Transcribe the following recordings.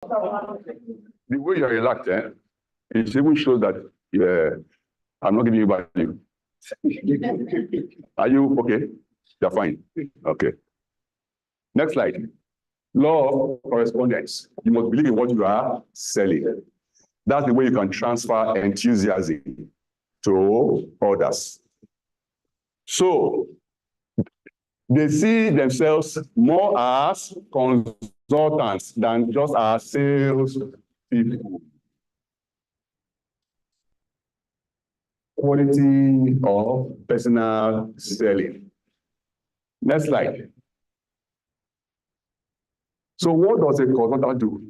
The way you're relaxed, it even shows that I'm not giving you value. Are you okay? You're fine. Okay. Next slide. Law of correspondence. You must believe in what you are selling. That's the way you can transfer enthusiasm to others. So they see themselves more as consultants than just as sales people. Quality of personal selling. Next slide. So what does a consultant do?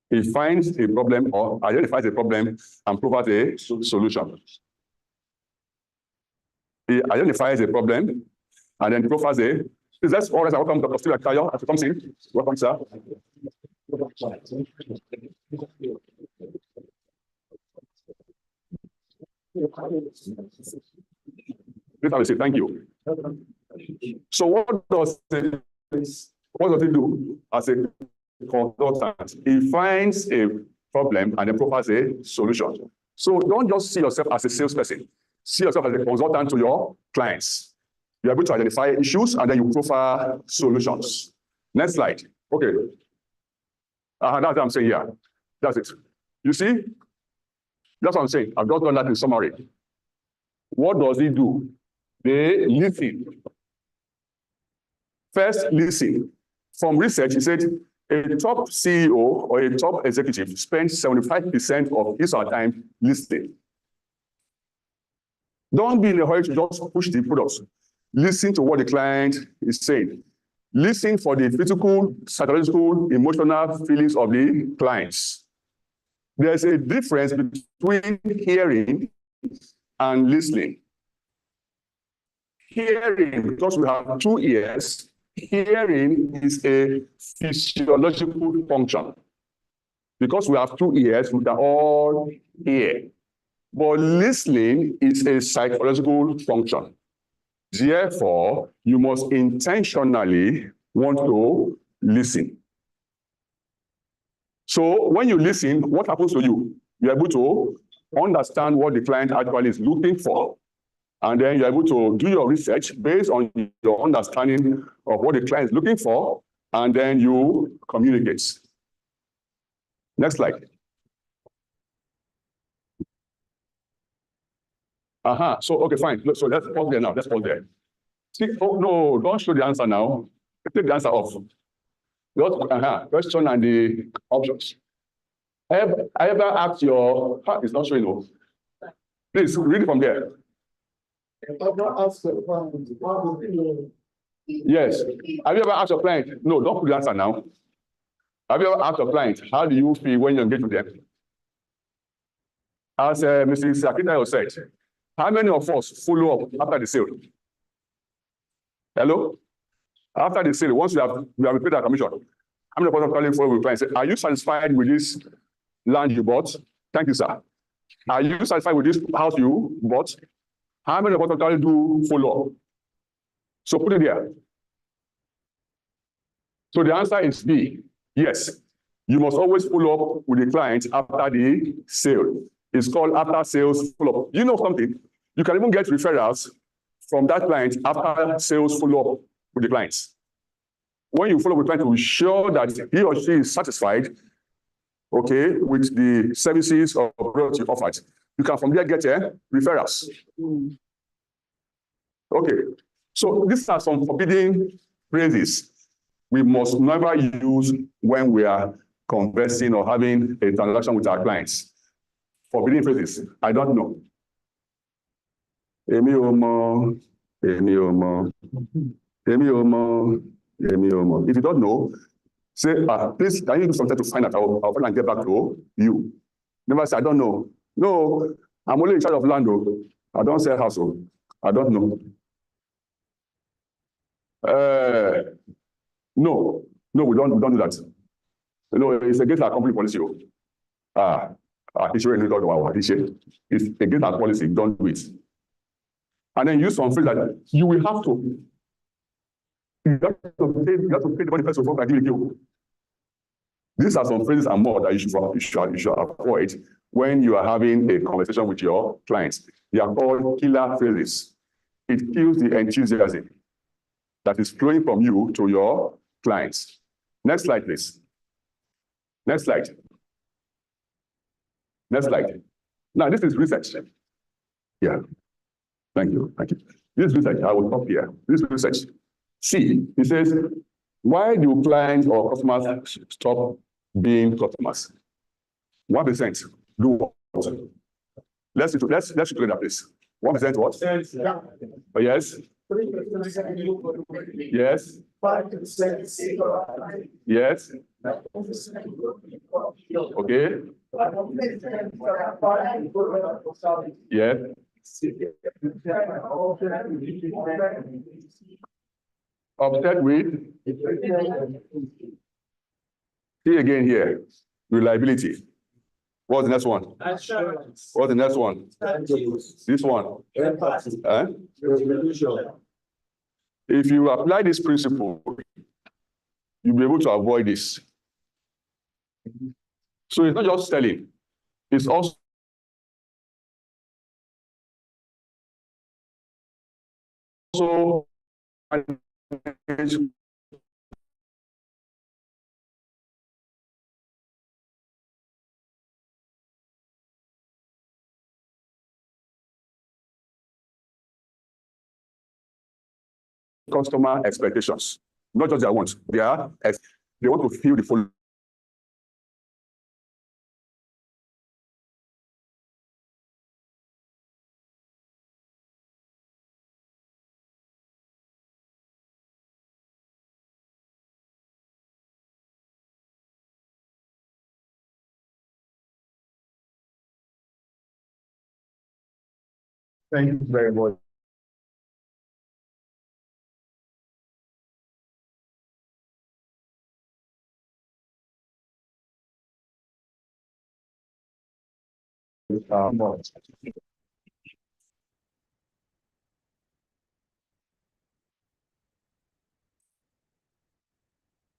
He finds a problem or identifies a problem and provides a solution. He identifies a problem and then provides a. Let's all right. Welcome, Dr. Steve Akayo, as he comes in. Welcome, sir. Please have a seat. Thank you. So what does he do as a consultant? He finds a problem and then provides a solution. So don't just see yourself as a salesperson. See yourself as a consultant to your clients. You're able to identify issues and then you profile solutions. Next slide. Okay. That's what I'm saying here. That's it. You see? That's what I'm saying. I've just done that in summary. What does he do? They listen. First, listen. From research, he said a top CEO or a top executive spends 75% of his time listening. Don't be in a hurry to just push the products. Listen to what the client is saying. Listen for the physical, psychological, emotional feelings of the clients. There's a difference between hearing and listening. Hearing, because we have two ears, hearing is a physiological function. Because we have two ears, we can all hear. But listening is a psychological function. Therefore, you must intentionally want to listen. So when you listen, what happens to you? You're able to understand what the client actually is looking for. And then you're able to do your research based on your understanding of what the client is looking for, and then you communicate. Next slide. So, okay, fine. So let's pause there now. Let's pause there. See, oh, no, don't show the answer now. Take the answer off. Question and the options. I ever asked your, it's not showing off. Please read it from there. Yes. Have you ever asked your client? No, don't put the answer now. Have you ever asked your client, how do you feel when you engage with them? As Mrs. Akitayo said, how many of us follow up after the sale? Hello? After the sale, once we have paid our commission, how many of us are calling for the client and say, are you satisfied with this land you bought? Thank you, sir. Are you satisfied with this house you bought? How many of us actually do follow up? So put it there. So the answer is B. Yes. You must always follow up with the client after the sale. It's called after sales follow-up. You know something? You can even get referrals from that client after sales follow-up with the clients. When you follow up with the client to be sure that he or she is satisfied, okay, with the services or products you offered, you can from there get referrals. Okay, so these are some forbidden phrases we must never use when we are conversing or having a transaction with our clients. Forbidden phrases. I don't know. Emi omo, emi omo, emi omo, emi omo. If you don't know, say, please, can you do something to find out? I'll find and get back to you. Never say, I don't know. No, I'm only in charge of land. I don't sell house. I don't know. No, we don't do that. No, it's against our company policy. It's against our policy. Don't do it. And then use some phrase that you will have to. You have to pay the money first of all. These are some phrases and more that you should avoid when you are having a conversation with your clients. They are called killer phrases. It kills the enthusiasm that is flowing from you to your clients. Next slide, please. Next slide. Next slide. Now, this is research. Yeah. Thank you. Thank you. This is research. I will stop here. This is research. See, it says, why do clients or customers stop being customers? 1% do what? Let's look at that, please. 1% what? Oh, yes. 3% yes. 5% yes. Okay. Yes. Upset with. See again here. Reliability. What's the next one? Assurance. What's the next one? This one. If you apply this principle, you'll be able to avoid this. So it's not just selling, it's also customer expectations, not just their wants. They want to feel the full. Thank you very much.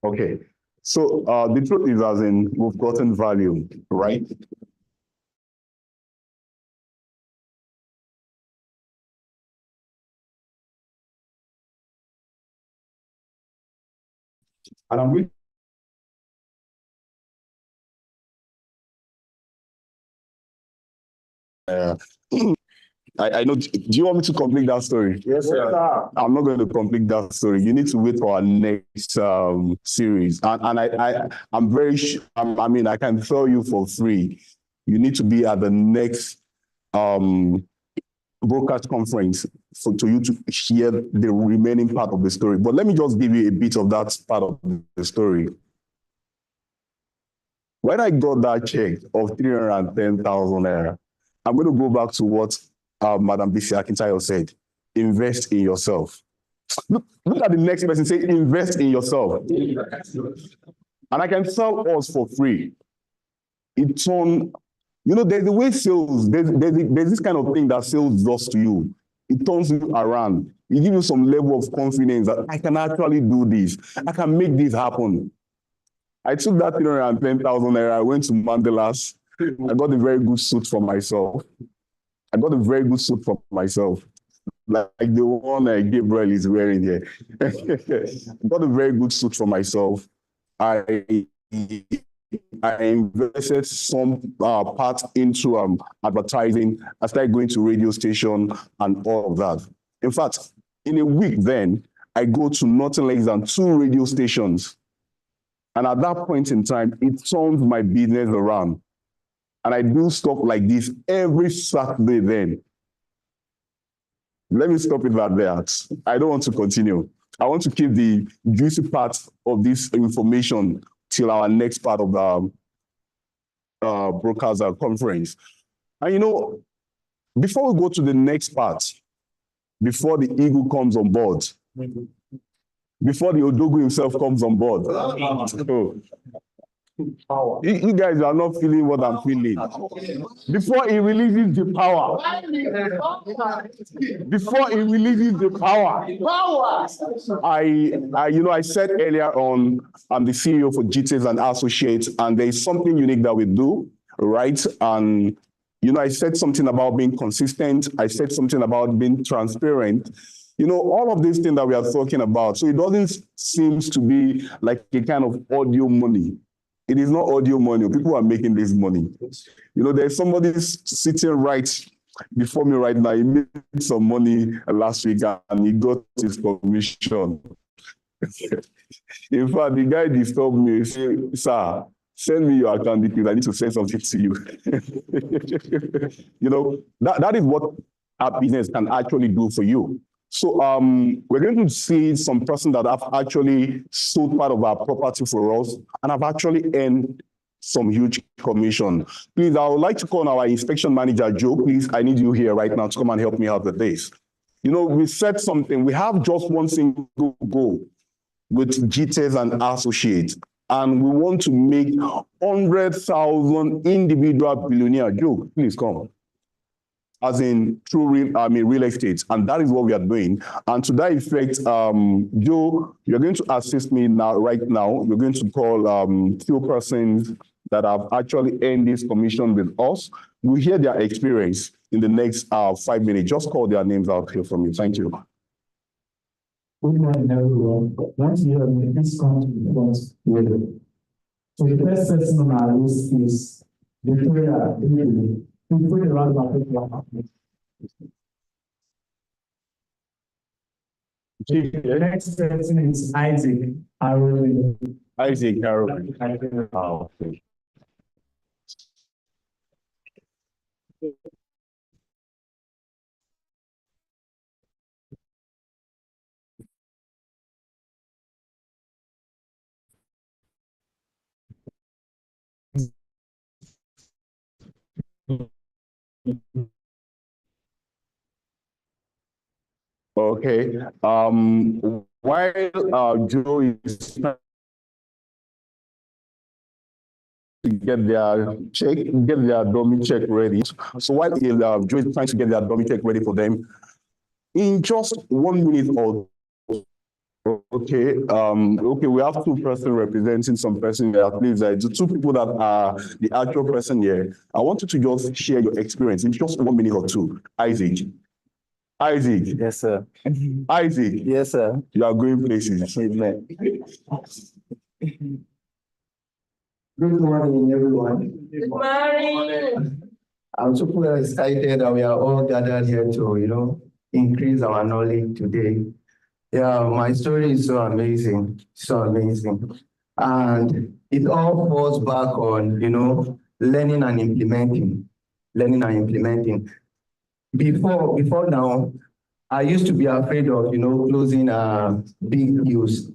Okay, so the truth is, as in, we've gotten value, right? And I'm going I know. Do you want me to complete that story? Yes, sir. I'm not going to complete that story. You need to wait for our next series. And I'm very sure. I mean, I can tell you for free. You need to be at the next broadcast conference for you to hear the remaining part of the story. But let me just give you a bit of that part of the story. When I got that check of 310,000 naira, I'm going to go back to what Madam Bisi Akintayo said. Invest in yourself. Look at the next person, say, invest in yourself. And I can sell us for free. It's on, you know, there's the way sales, there's this kind of thing that sales does to you. It turns you around. It gives you some level of confidence that I can actually do this. I can make this happen. I took that 310,000 naira, I went to Mandela's. I got a very good suit for myself. Like the one Gabriel is wearing here. I got a very good suit for myself. I invested some part into advertising. I started going to radio station and all of that. In fact, in a week then, I go to nothing less than 2 radio stations. And at that point in time, it turned my business around. And I do stuff like this every Saturday then. Let me stop it right there. I don't want to continue. I want to keep the juicy part of this information till our next part of the broadcast conference. And you know, before we go to the next part, before the eagle comes on board, before the Odogu himself comes on board, You guys are not feeling what I'm feeling. Before he releases the power. Before he releases the power. I said earlier on, I'm the CEO for GTS and Associates, and there is something unique that we do, right? And I said something about being consistent. I said something about being transparent. All of these things that we are talking about. So it doesn't seem to be like a kind of audio money. It is not audio money. People are making this money. There's somebody sitting right before me right now. He made some money last week and he got his commission. In fact, the guy disturbed me. He said, "Sir, send me your account details. I need to send something to you." That is what our business can actually do for you. So we're going to see some person that have actually sold part of our property for us and have actually earned some huge commission. Please, I would like to call our inspection manager, Joe. Please, I need you here right now to come and help me out with this. We said something. We have just one single goal with GTS and Associates, and we want to make 100,000 individual billionaire. Joe, please come. As in through real estate, and that is what we are doing. And to that effect, Joe, you're going to assist me right now. You're going to call few persons that have actually earned this commission with us. We'll hear their experience in the next 5 minutes. Just call their names out here for me. Thank you. Good morning, everyone. Once you have made this come to the front with. So the first person on our list is Victoria. The next person is Isaac Harold. Isaac Harold. Oh, okay. Okay. While Joe is to get their dummy check ready. So while Joe is trying to get their dummy check ready for them, in just 1 minute or okay, we have two persons representing some person here. At least the two people that are the actual person here. I want you to just share your experience in just 1 minute or two. Isaac. Yes, sir. Isaac. Yes, sir. You are going places. Amen. Good morning, everyone. Good morning. I'm super excited that we are all gathered here to, increase our knowledge today. Yeah, my story is so amazing, And it all falls back on, learning and implementing. Before now, I used to be afraid of, closing big deals.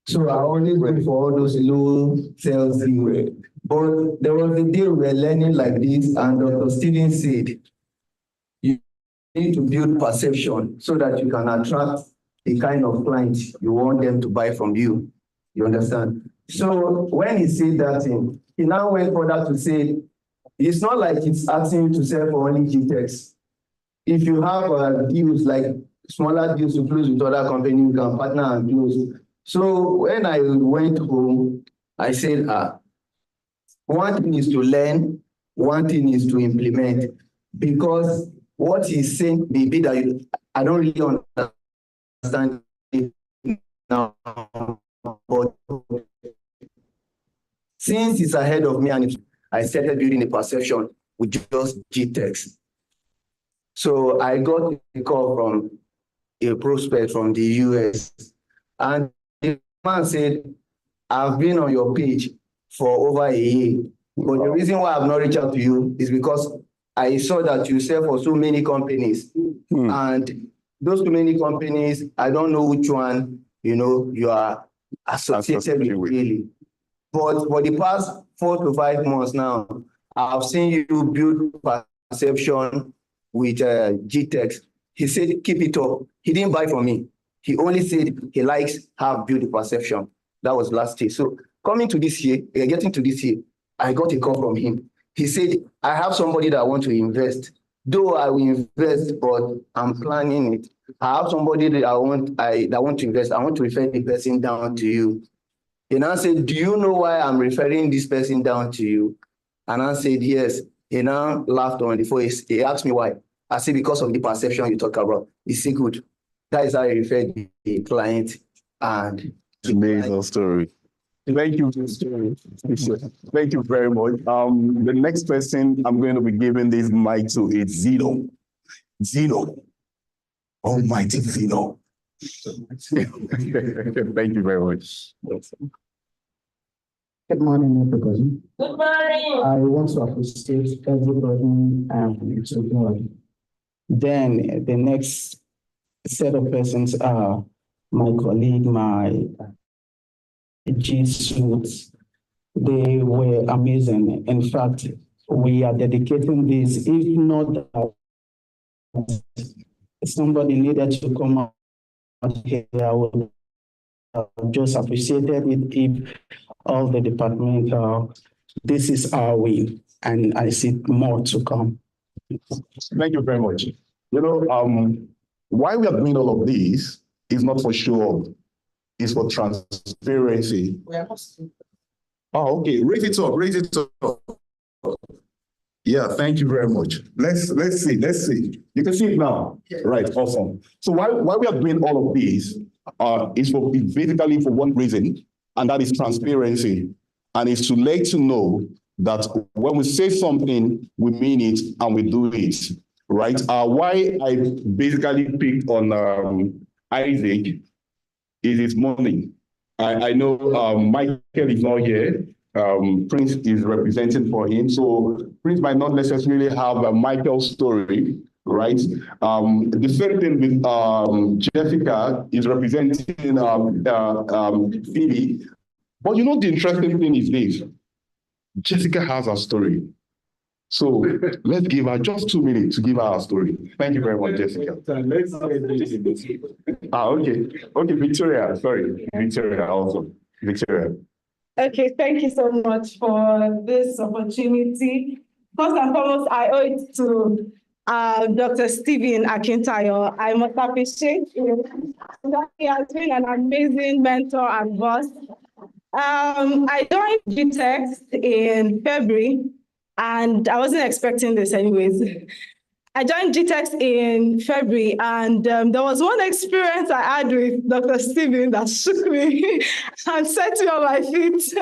So I always went for all those low sales deals. But there was a day we were learning like this, and Dr. Stephen said, you need to build perception so that you can attract the kind of clients you want them to buy from you. You understand? So when he said that thing, he now went further to say, it's not like it's asking you to sell for only GTEx. If you have deals like smaller deals to close with other companies, you can partner and close. So when I went home, I said, one thing is to learn, one thing is to implement, because what he's saying may be that I don't really understand it now. But since it's ahead of me, and I started building a perception with just GTEx. So I got a call from a prospect from the US, and the man said, I've been on your page for over a year, but the reason why I've not reached out to you is because I saw that you sell for so many companies, and those too many companies, I don't know which one, you are associated with really. But for the past 4 to 5 months now, I've seen you build perception with GTEx. He said, keep it up. He didn't buy from me. He only said he likes how build the perception. That was last year. So Coming to this year, getting to this year, I got a call from him. He said, I have somebody that I want to invest. Though I will invest, but I'm planning it. I have somebody that I want to invest. I want to refer the person down to you. He now said, do you know why I'm referring this person down to you? And I said, yes. He now laughed on the phone. He asked me why. I said, because of the perception you talk about. He said, good. That is how he referred the client. And Amazing story. Thank you. Thank you very much. The next person I'm going to be giving this mic to is Zeno. Zeno. Almighty Zeno. Thank you very much. Good morning, everybody. Good morning. I want to appreciate everybody to God. Then the next set of persons are my colleague, my G Suits. They were amazing. In fact, we are dedicating this, if not that somebody needed to come out here, I would just appreciated it if all the department, this is our win, and I see more to come. Thank you very much. You know, why we are doing all of this is not for show, it's for transparency. Oh, okay. Raise it up. Raise it up. Yeah, thank you very much. Let's see. You can see it now. Right, awesome. So why we are doing all of this is basically for one reason, and that is transparency. And it's to let you know that when we say something, we mean it and we do it. Right? Why I basically picked on Isaac is his money. I know Michael is not here. Prince is representing for him. So Prince might not necessarily have a Michael's story, right? The same thing with Jessica is representing Phoebe. But you know the interesting thing is this. Jessica has a story. So let's give her just 2 minutes to give her a story. Thank you very much, Jessica. Okay. Okay, Victoria. Sorry, Victoria also. Victoria. Okay, thank you so much for this opportunity. First and foremost, I owe it to Dr. Stephen Akintayo. I must appreciate him. He has been an amazing mentor and boss. I joined GTEx in February, and I wasn't expecting this anyways. I joined GTEx in February, and there was one experience I had with Dr. Stephen that shook me and set me on my feet.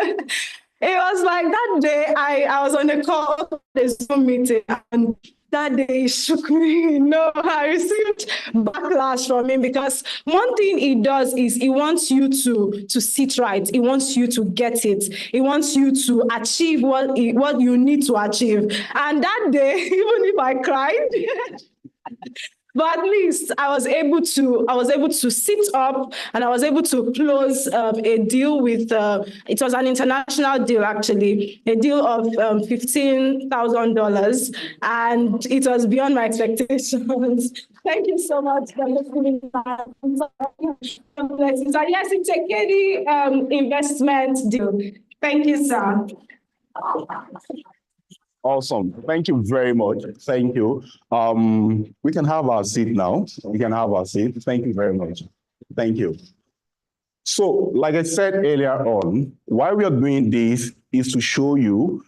It was like that day I was on a call, a Zoom meeting, and that day it shook me. No, I received backlash from him because one thing he does is he wants you to sit right. He wants you to get it. He wants you to achieve what you need to achieve. And that day, even if I cried, but at least I was able to sit up and I was able to close a deal with it was an international deal actually, a deal of $15,000, and it was beyond my expectations. Thank you so much for listening. Yes, it's a KD investment deal. Thank you, sir. Awesome. Thank you very much. Thank you. We can have our seat now. We can have our seat. Thank you very much. Thank you. So, like I said earlier on, why we are doing this is to show you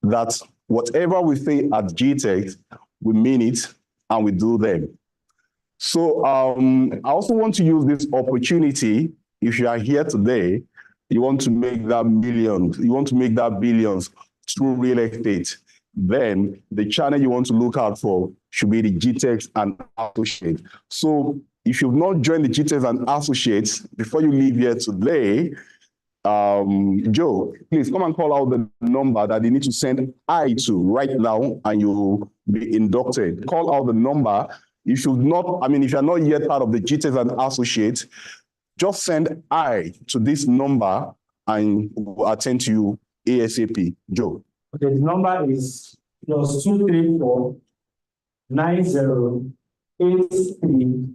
that whatever we say at GTEx, we mean it and we do them. So, I also want to use this opportunity. If you are here today, you want to make that millions, you want to make that billions through real estate, then the channel you want to look out for should be the GTEx and Associates. So if you've not joined the GTEx and Associates, before you leave here today, Joe, please come and call out the number that you need to send I to right now, and you'll be inducted. Call out the number. You should not, I mean, if you're not yet part of the GTEx and Associates, just send I to this number and we'll attend to you ASAP. Joe. Okay, the number is +234 90 83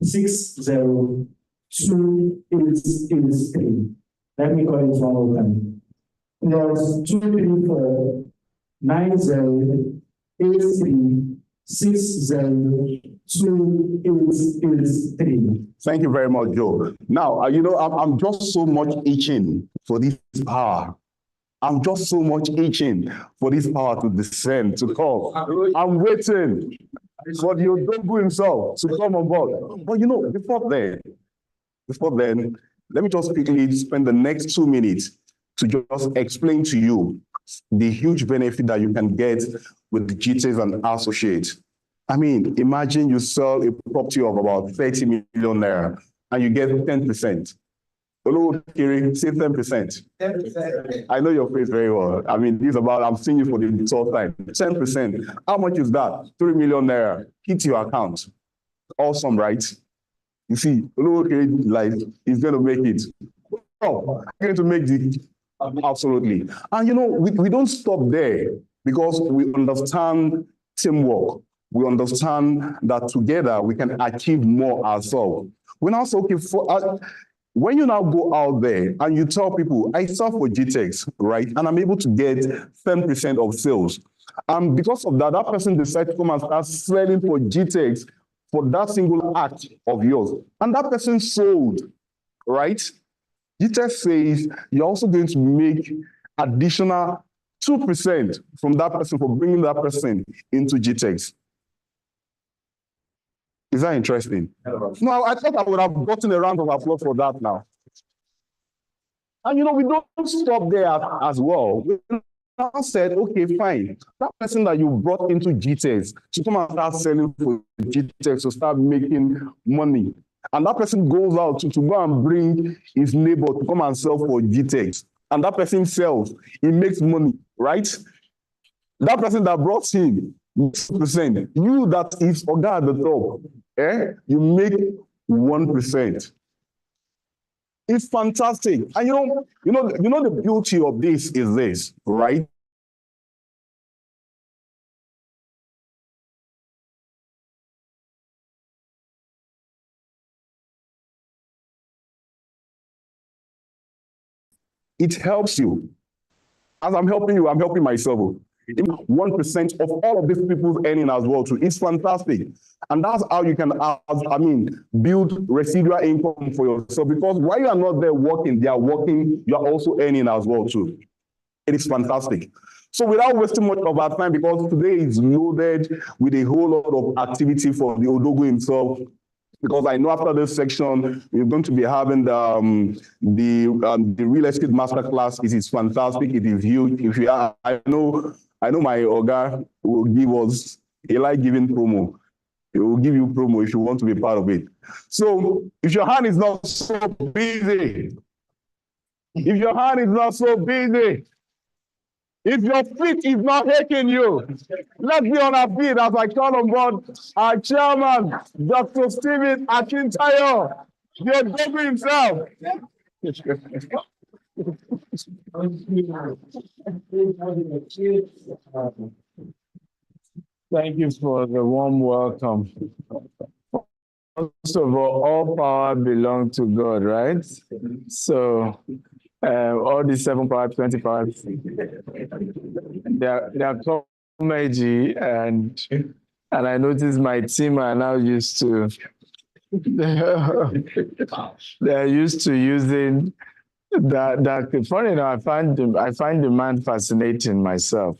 60 2883. Let me call it one more time. Plus 234-90-83-60-2883. Thank you very much, Joe. Now, I'm just so much itching for this power. I'm just so much itching for this power to descend, to come. I'm waiting for the Odogwu himself to come on board. But before then, let me just quickly spend the next 2 minutes to just explain to you the huge benefit that you can get with the GTEx and Associates. I mean, imagine you sell a property of about 30 million naira and you get 10%. Kiri, say 10%. 10%. I know your face very well. I mean, I'm seeing you for the third time. 10%. How much is that? 3 million naira. Hit your account. Awesome, right? You see, Kiri, like, he's going to make it. Oh, going to make it. Absolutely. And we don't stop there because we understand teamwork. We understand that together we can achieve more ourselves. We now say, okay, when you now go out there and you tell people, I sell for GTEx, right? And I'm able to get 10% of sales. And because of that, that person decides to come and start selling for GTEx for that single act of yours. And that person sold, right? GTEx says you're also going to make additional 2% from that person for bringing that person into GTEx. Is that interesting? No, I thought I would have gotten a round of applause for that now. And we don't stop there as well. We now said, okay, fine. That person that you brought into GTEx to come and start selling for GTEx to start making money. And that person goes out to go and bring his neighbor to come and sell for GTEx. And that person sells, he makes money, right? That person that brought him, 6%. You that is Oga at the top, you make 1%. It's fantastic. And the beauty of this is this, right? It helps you. As I'm helping you, I'm helping myself. 1% of all of these people's earning as well too. It's fantastic. And that's how you can, build residual income for yourself, because while you are not there working, they are working, you are also earning as well too. It is fantastic. So without wasting much of our time, because today is loaded with a whole lot of activity for the Odogwu himself, because I know after this section, we're going to be having the real estate masterclass. It is fantastic. It is huge. If you are, I know my Oga will give us a like-giving promo. He will give you promo if you want to be part of it. So if your hand is not so busy, if your feet is not aching you, let's be on our feet as I call on board our chairman, Dr. Stephen Akintayo, the Odogwu himself. Thank you for the warm welcome. First of all power belongs to God, right? So all the 7 power, 20 powers, they are comedy, and I noticed my team are now used to they're used to using that. Funny enough, I find the man fascinating myself.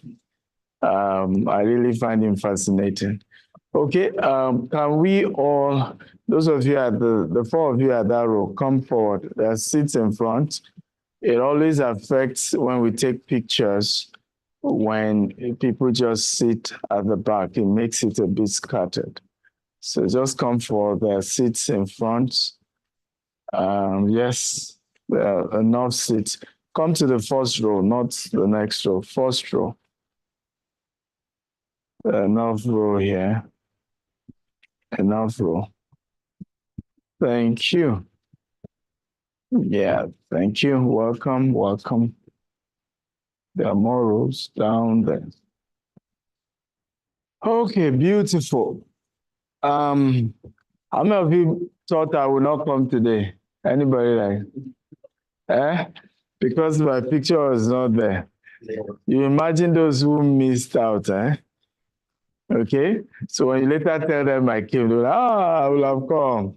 I really find him fascinating. Okay, can we all, those of you at the 4 of you at that row, come forward. There are seats in front. It always affects when we take pictures, when people just sit at the back, it makes it a bit scattered. So just come forward. There are seats in front. Yes, there are enough seats. Come to the first row, not the next row, first row. Enough row here. Enough row. Thank you. Yeah, thank you. Welcome, welcome. There are more rows down there. Okay, beautiful. How many of you thought I would not come today? Anybody like? Because my picture was not there. You imagine those who missed out, Okay, so when you later tell them I came, they're like, I will have come.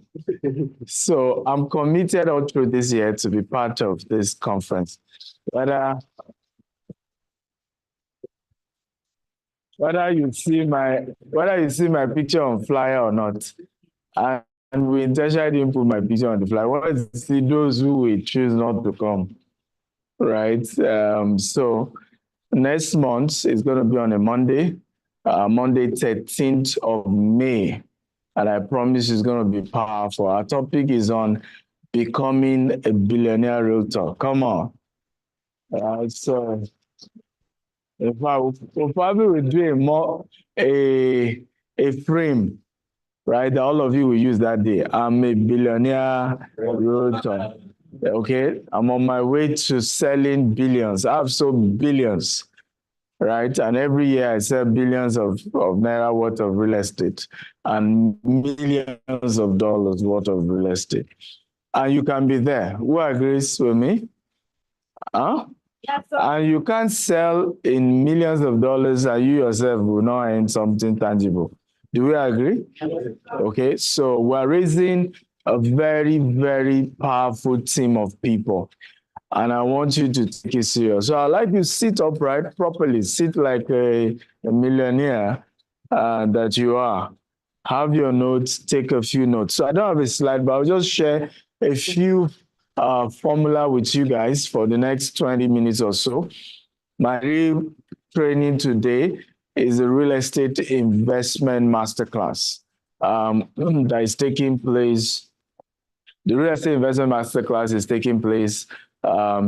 So I'm committed all through this year to be part of this conference. Whether you see my picture on flyer or not, and we intentionally didn't put my picture on the flyer. I want to see those who will choose not to come, right? So next month is going to be on a Monday. Monday, 13th of May. And I promise it's going to be powerful. Our topic is on becoming a billionaire realtor. Come on. So if I will probably do a frame, right, that all of you will use that day. I'm a billionaire realtor. Okay, I'm on my way to selling billions. I've sold billions. Right, and every year I sell billions of naira worth of real estate and millions of dollars worth of real estate. And you can be there. Who agrees with me? Yes, sir. And you can't sell in millions of dollars and you yourself will not earn something tangible. Do we agree? Okay, so we're raising a very, very powerful team of people. And I want you to take it serious. So I'd like you to sit upright properly, sit like a millionaire that you are. Have your notes, take a few notes. So I don't have a slide, but I'll just share a few formula with you guys for the next 20 minutes or so. My real training today is a real estate investment masterclass that is taking place. The real estate investment masterclass is taking place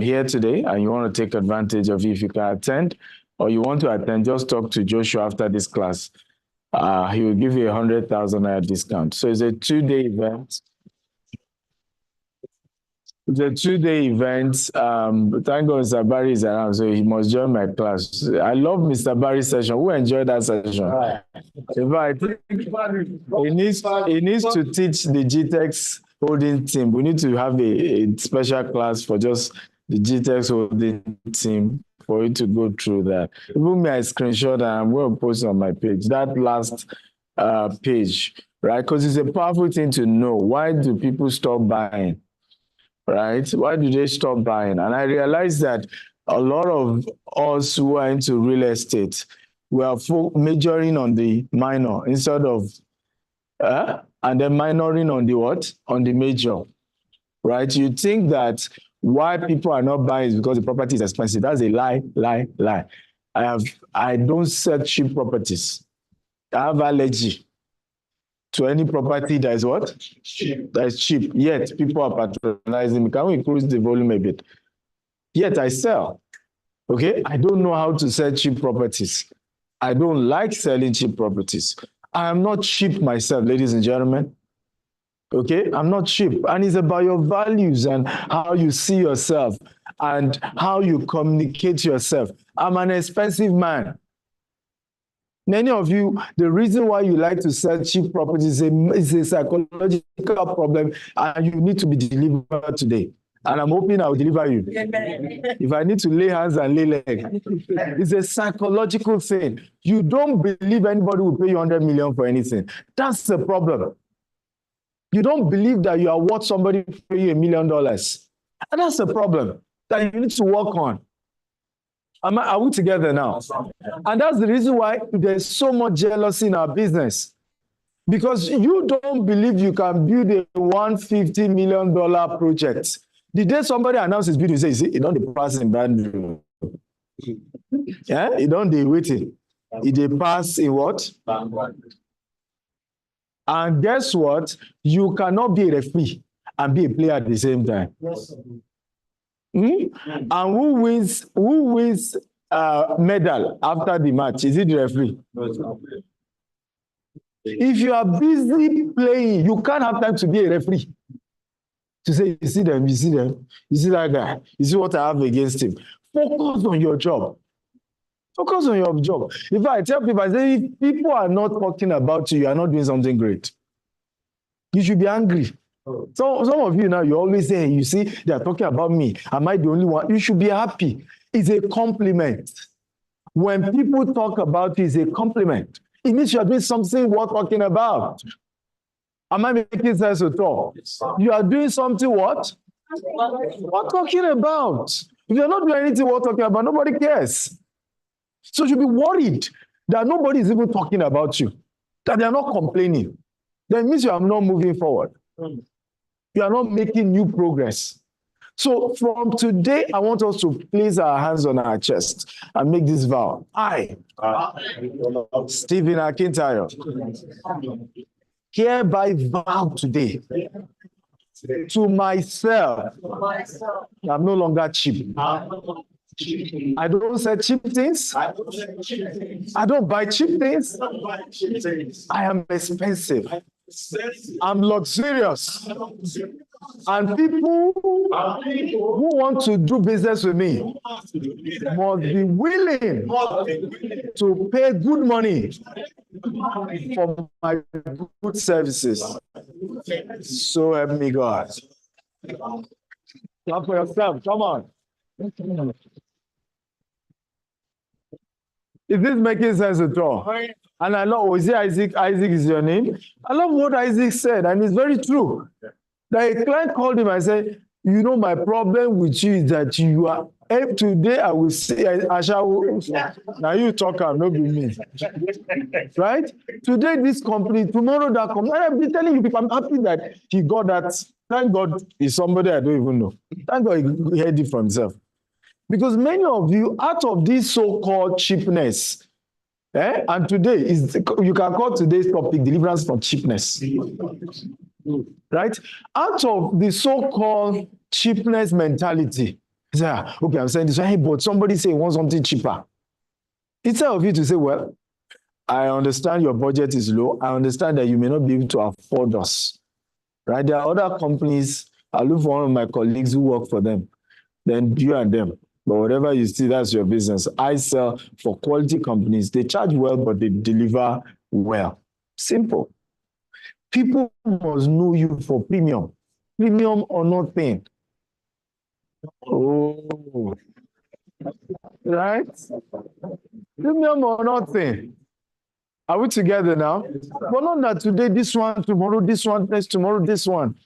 here today, and you want to take advantage of it. If you can attend or you want to attend, just talk to Joshua after this class. He will give you 100,000 naira discount. So it's a 2-day event. It's a 2-day event. Thank God Mr. Barry is around, so he must join my class. I love Mr. Barry's session. Who enjoyed that session? In fact, he needs to teach the GTEx holding team. We need to have a special class for just the GTEx holding team for you to go through that. Even me, I screenshot and I'm going to post on my page, that last page, right? Because it's a powerful thing to know. Why do people stop buying, right? Why do they stop buying? And I realized that a lot of us who are into real estate, we are majoring on the minor instead of and then minoring on the what? On the major, right? You think that why people are not buying is because the property is expensive. That's a lie, lie, lie. I don't sell cheap properties. I have allergy to any property that is what? Cheap. That is cheap. Yet people are patronizing me. Can we increase the volume a bit? Yet I sell. Okay? I don't know how to sell cheap properties. I don't like selling cheap properties. I am not cheap myself, ladies and gentlemen. Okay, I'm not cheap. And it's about your values and how you see yourself and how you communicate yourself. I'm an expensive man. Many of you, the reason why you like to sell cheap properties is a psychological problem, and you need to be delivered today. And I'm hoping I'll deliver you. If I need to lay hands and lay legs, it's a psychological thing. You don't believe anybody will pay you 100 million for anything. That's the problem. You don't believe that you are worth somebody pay you $1 million. And that's the problem that you need to work on. Are we together now? And that's the reason why there's so much jealousy in our business. Because you don't believe you can build a $150 million project. The day somebody announces building, you say, you don't pass in band. Yeah, you don't do waiting. They pass in what? And guess what? You cannot be a referee and be a player at the same time. Yes. And who wins medal after the match? Is it the referee? If you are busy playing, you can't have time to be a referee. To say, you see them, you see that guy, you see what I have against him. Focus on your job. Focus on your job. If I tell people, I say, if people are not talking about you, you are not doing something great. You should be angry. So some of you now, you always say, you see, they are talking about me. Am I the only one? You should be happy. It's a compliment. When people talk about you, it's a compliment. It means you are doing something worth talking about. Am I making sense at all? You are doing something what? What talking about? If you're not doing anything worth talking about, nobody cares. So you'll be worried that nobody is even talking about you, that they are not complaining. That means you are not moving forward. You are not making new progress. So from today, I want us to place our hands on our chest and make this vow. I, Stephen Akintayo, hereby vow today to myself, I'm no longer cheap. I don't sell cheap things. I don't buy cheap things. I am expensive. I'm luxurious. And people who want to do business with me must be willing to pay good money for my good services. So help me God. Clap for yourself. Come on. Is this making sense at all? And I love, is it Isaac? Isaac is your name. I love what Isaac said, and it's very true. That a client called him and said, you know, my problem with you is that you are, today I will say, I shall, now you talk, not be me. Right? Today this company, tomorrow that company, I've been telling you people, I'm happy that he got that. Thank God he's somebody I don't even know. Thank God he heard it from himself. Because many of you, out of this so-called cheapness, and today, is you can call today's topic deliverance from cheapness. Right? Out of the so-called cheapness mentality, you say, okay, I'm saying this, hey, but somebody say he wants something cheaper. Instead of you to say, well, I understand your budget is low. I understand that you may not be able to afford us. Right? There are other companies. I look for one of my colleagues who work for them. Then you and them. But whatever you see, that's your business. I sell for quality companies. They charge well, but they deliver well. Simple. People must know you for premium. Premium or nothing. Oh. Right? Premium or nothing. Are we together now? But not that today, this one, tomorrow, this one, next tomorrow, this one.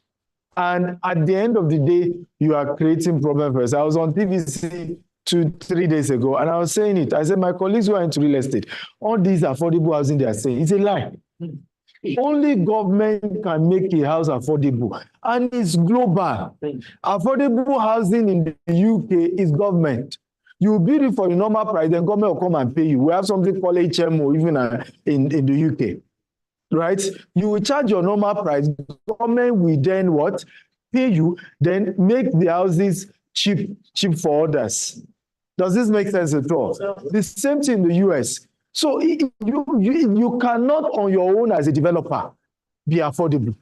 And at the end of the day, you are creating problems for us. I was on TVC 2-3 days ago, and I was saying it. I said, my colleagues who are into real estate, all these affordable housing they are saying, it's a lie. Only government can make a house affordable, and it's global. Affordable housing in the UK is government. You build it for the normal price, then government will come and pay you. We have something called HMO even in the UK. Right? You will charge your normal price. Government will then what? Pay you, then make the houses cheap for others. Does this make sense at all? The same thing in the US. So you cannot on your own as a developer be affordable.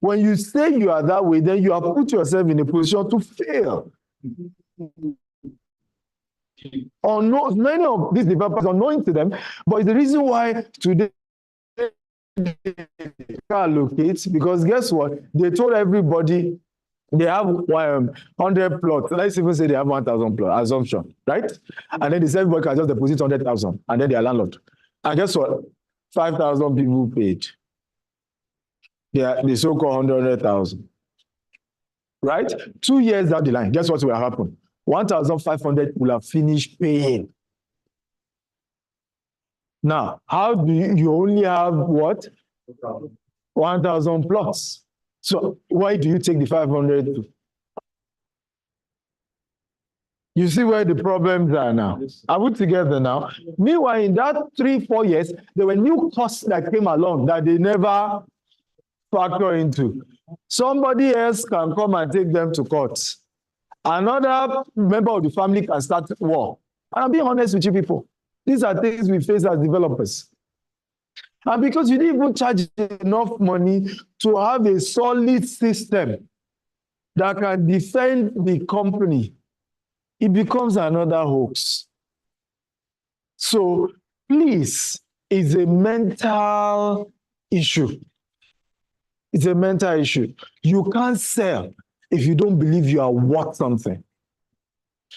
When you say you are that way, then you have put yourself in a position to fail. Many of these developers are unknowing to them, but it's the reason why today allocate, because guess what? They told everybody they have 100 plots. Let's even say they have 1,000 plot assumption, right? And then they said everybody can just deposit 100,000, and then they are landlord. And guess what? 5,000 people paid. The so-called 100,000. Right? 2 years down the line, guess what will happen? 1,500 will have finished paying. Now, how do you only have what? 1,000 plots. So why do you take the 500 to? You see where the problems are now. Are we together now? Meanwhile, in that 3-4 years, there were new costs that came along that they never factor into. Somebody else can come and take them to court. Another member of the family can start war. And I'm being honest with you people. These are things we face as developers. And because you didn't even charge enough money to have a solid system that can defend the company, it becomes another hoax. So please, it's a mental issue. It's a mental issue. You can't sell if you don't believe you are worth something.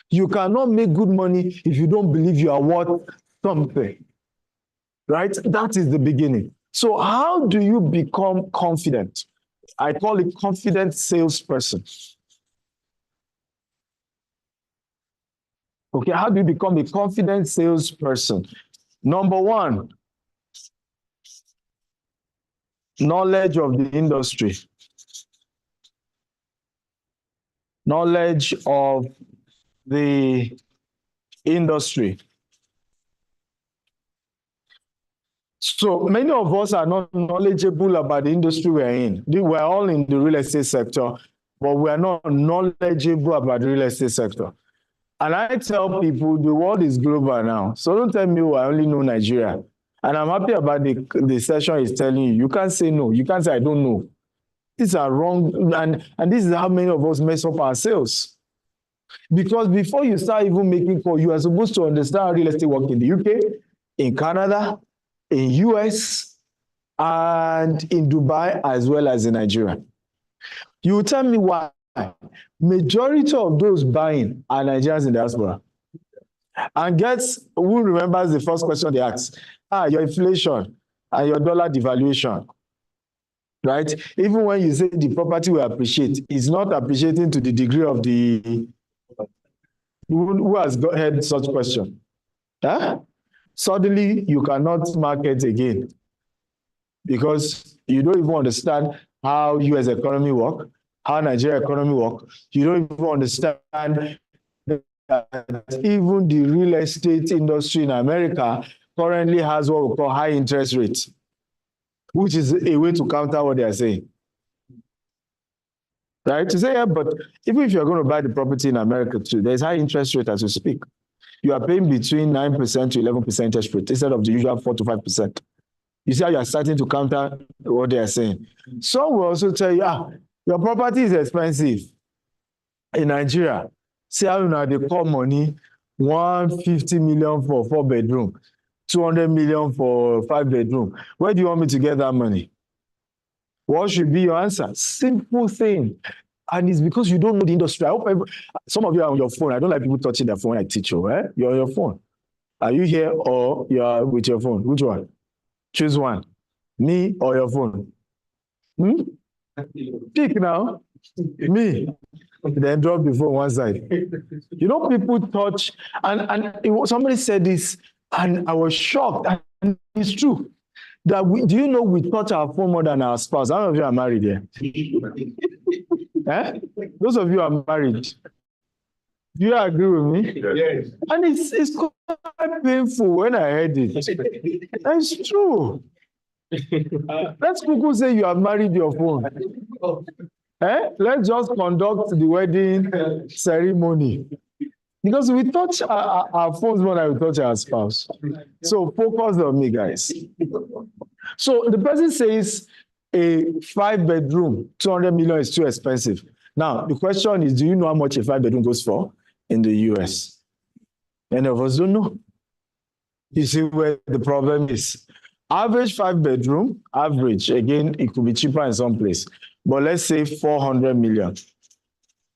You cannot make good money if you don't believe you are worth something. Right? That is the beginning. So how do you become confident? I call it confident salesperson. Okay, how do you become a confident salesperson? Number one, knowledge of the industry. Knowledge of the industry. So many of us are not knowledgeable about the industry we're in. We're all in the real estate sector, but we're not knowledgeable about the real estate sector. And I tell people the world is global now. So don't tell me, oh, I only know Nigeria. And I'm happy about the session is telling you. You can't say no. You can't say I don't know. These are wrong. And this is how many of us mess up our sales. Because before you start even making calls, you are supposed to understand how real estate works in the UK, in Canada, in US, and in Dubai, as well as in Nigeria. You will tell me why. Majority of those buying are Nigerians in diaspora. And guess who remembers the first question they asked? Your inflation and your dollar devaluation. Right? Even when you say the property will appreciate, it's not appreciating to the degree of the... Who has heard such question? Huh? Suddenly, you cannot market again because you don't even understand how US economy works, how Nigeria economy works. You don't even understand that even the real estate industry in America currently has what we call high interest rates, which is a way to counter what they are saying. Right? To say, yeah, but even if you're going to buy the property in America too, there's high interest rate as you speak. You are paying between 9% to 11% interest rate instead of the usual 4 to 5%. You see how you are starting to counter what they are saying. Some will also tell you, your property is expensive in Nigeria. See how they call money 150 million for 4-bedroom, 200 million for 5-bedroom. Where do you want me to get that money? What should be your answer? Simple thing. And it's because you don't know the industry. I hope some of you are on your phone. I don't like people touching their phone when I teach you. Eh? You're on your phone. Are you here or you are with your phone? Which one? Choose one. Me or your phone? Pick now. Me. Then drop the phone one side. You know, people touch, and somebody said this, and I was shocked. And it's true. That do you know we touch our phone more than our spouse? How many of you are married here? Eh? Those of you are married. Do you agree with me? Yes. And it's quite painful when I heard it. That's true. Let's quickly say you have married your phone. Eh? Let's just conduct the wedding ceremony. Because we touch our phones more than we touch our spouse. So focus on me, guys. So the person says a 5-bedroom, 200 million is too expensive. Now, the question is, do you know how much a 5-bedroom goes for in the US? Many of us don't know. You see where the problem is. Average 5-bedroom, average, again, it could be cheaper in some place. But let's say 400 million.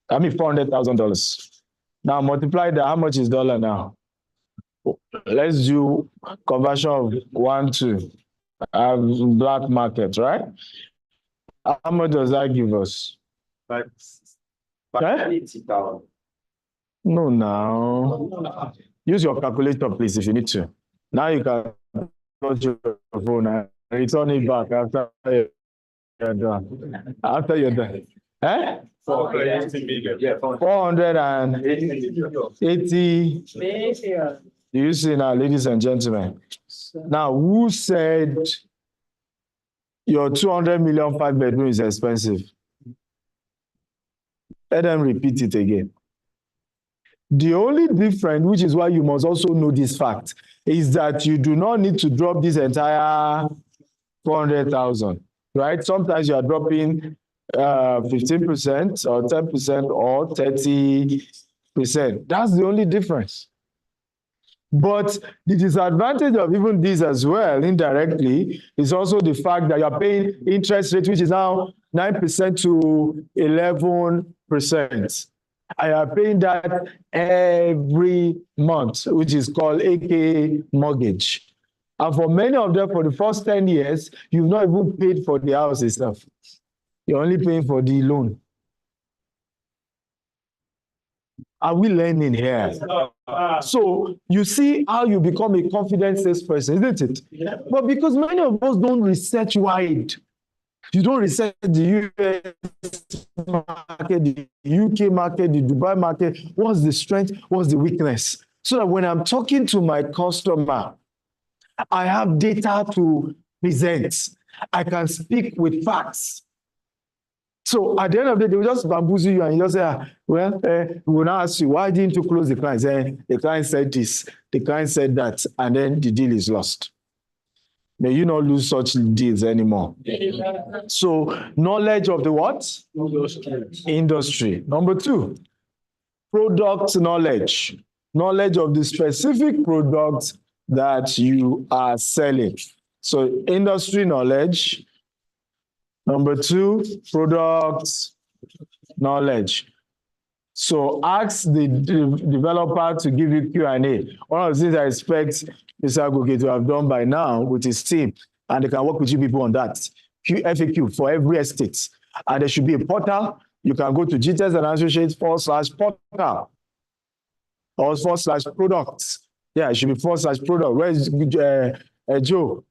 I mean, $400,000. Now multiply that. How much is dollar now? Let's do conversion of 1 to black market, right? How much does that give us? No, now. Use your calculator, please, if you need to. Now you can touch your phone and return it back after you're done. After you're done. Eh? 480. Do you see now, ladies and gentlemen? Now, who said your 200 million 5-bedroom is expensive? Let them repeat it again. The only difference, which is why you must also know this fact, is that you do not need to drop this entire 400,000, right? Sometimes you are dropping 15% or 10% or 30%. That's the only difference. But the disadvantage of even this as well, indirectly, is also the fact that you are paying interest rate, which is now 9% to 11%. I are paying that every month, which is called AKA mortgage. And for many of them, for the first 10 years, you've not even paid for the house itself. You're only paying for the loan. Are we learning here? So you see how you become a confident salesperson, isn't it? But because many of us don't research wide. You don't research the US market, the UK market, the Dubai market. What's the strength? What's the weakness? So that when I'm talking to my customer, I have data to present. I can speak with facts. So at the end of the day, they will just bamboozle you and you just say, we will now ask you, why didn't you close the client? The client said this, the client said that, and then the deal is lost. May you not lose such deals anymore. So knowledge of the what? Industry. Number 2, product knowledge. Knowledge of the specific product that you are selling. So industry knowledge. Number 2, product knowledge. So ask the developer to give you Q&A. One of the things I expect Mr. Agoge to have done by now with his team, and they can work with you people on that. FAQ for every estate. And there should be a portal. You can go to GTS and Associates /portal or /products. Yeah, it should be /product. Where's Joe?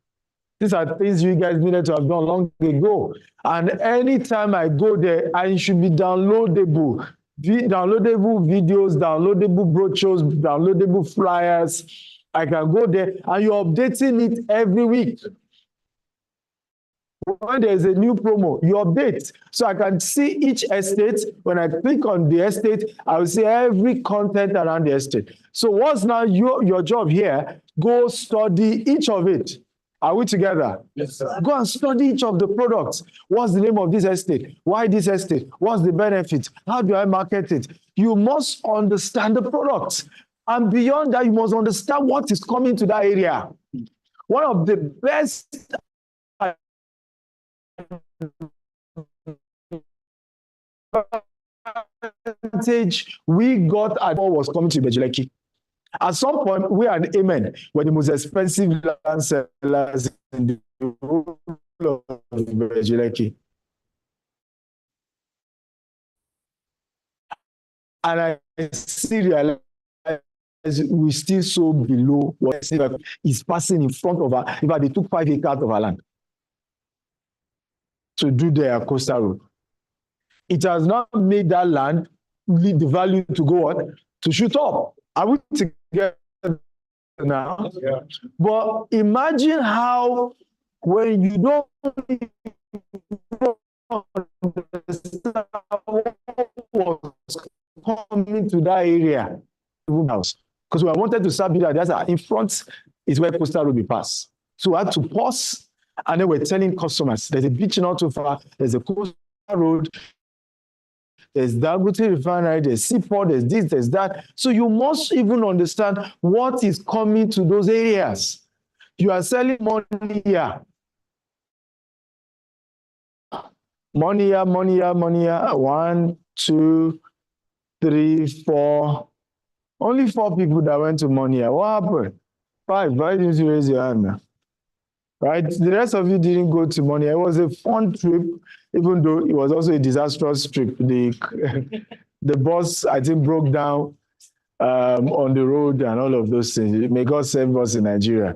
These are things you guys needed to have done long ago. And anytime I go there, it should be downloadable. Downloadable videos, downloadable brochures, downloadable flyers. I can go there and you're updating it every week. When there's a new promo, you update. So I can see each estate. When I click on the estate, I will see every content around the estate. So what's now your job here? Go study each of it. Are we together? Yes, sir. Go and study each of the products. What's the name of this estate? Why this estate? What's the benefit? How do I market it? You must understand the products. And beyond that, you must understand what is coming to that area. One of the best advantage we got at all was coming to Bejuleki. At some point, we and Amen were the most expensive land sellers in the whole of Bejuleki. And I still realize we still so below what is passing in front of our. In fact, they took 5 acres of our land to do their coastal road. It has not made that land lead the value to go what? To shoot up. Are we together now? Yeah. But imagine how when you don't understand what was coming to that area, house. Because we wanted to start building that in front is where coastal road will pass. So we had to pause, and then we're telling customers there's a beach not too far, there's a coastal road, there's Dangote Refinery, there's Seaport, there's this, there's that. So you must even understand what is coming to those areas. You are selling money here. Money here, money here, money here. 1, 2, 3, 4. Only 4 people that went to money here. What happened? 5. Why didn't you raise your hand now? Right? The rest of you didn't go to money. It was a fun trip, even though it was also a disastrous trip. The bus, I think, broke down on the road and all of those things. May God save us in Nigeria.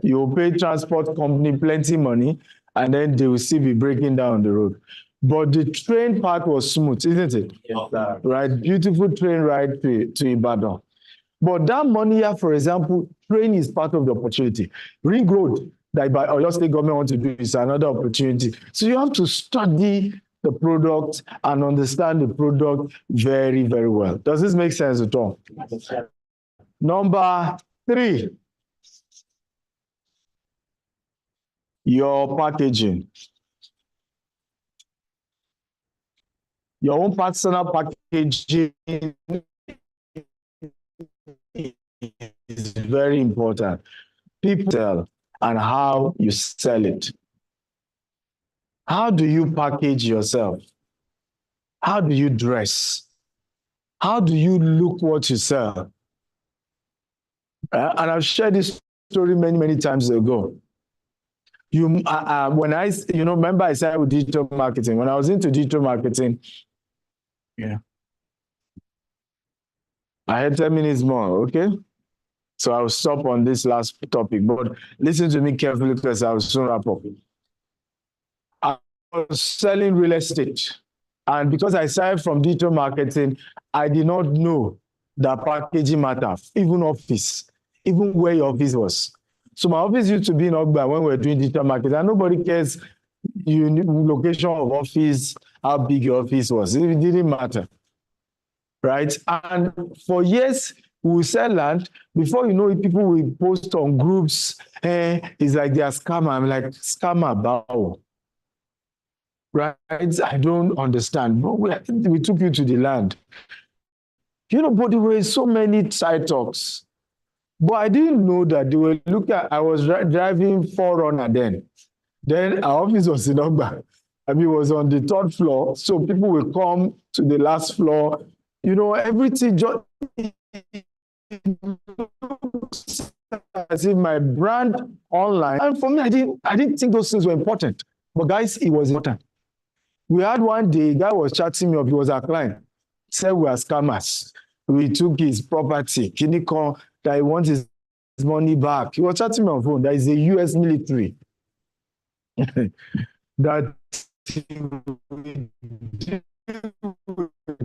You pay transport company plenty money, and then they will still be breaking down on the road. But the train part was smooth, isn't it? Yes, right? Beautiful train ride to Ibadan. But that money here, for example, train is part of the opportunity. Ring road that by Oyo State government want to do is another opportunity. So you have to study the product and understand the product very, very well. Does this make sense at all? Yes, sir. Number 3, your packaging. Your own personal packaging is very important. People sell and how you sell it. How do you package yourself? How do you dress? How do you look what you sell? And I've shared this story many, many times ago. When I, remember I started with digital marketing. When I was into digital marketing, I had 10 minutes more, okay? So I'll stop on this last topic, but listen to me carefully because I will soon wrap up. I was selling real estate. And because I started from digital marketing, I did not know that packaging matters, even office, even where your office was. So my office used to be in Ogba when we were doing digital marketing, and nobody cares location of office, how big your office was. It didn't matter, right? And for years, we will sell land. Before you know it, people will post on groups. It's like they are scammer. I'm like, scammer, bow. Right? I don't understand. But we took you to the land. But there were so many side talks. But I didn't know that they were looking at, I was driving 4Runner then. Then our office was in Ogba. It was on the 3rd floor. So people will come to the last floor. Everything just as if my brand online. And for me, I didn't think those things were important. But guys, it was important. We had one day, a guy was chatting me up. He was our client. Said we are scammers. We took his property. Kinikon, that he wants his money back. He was chatting me on phone. There is a US military that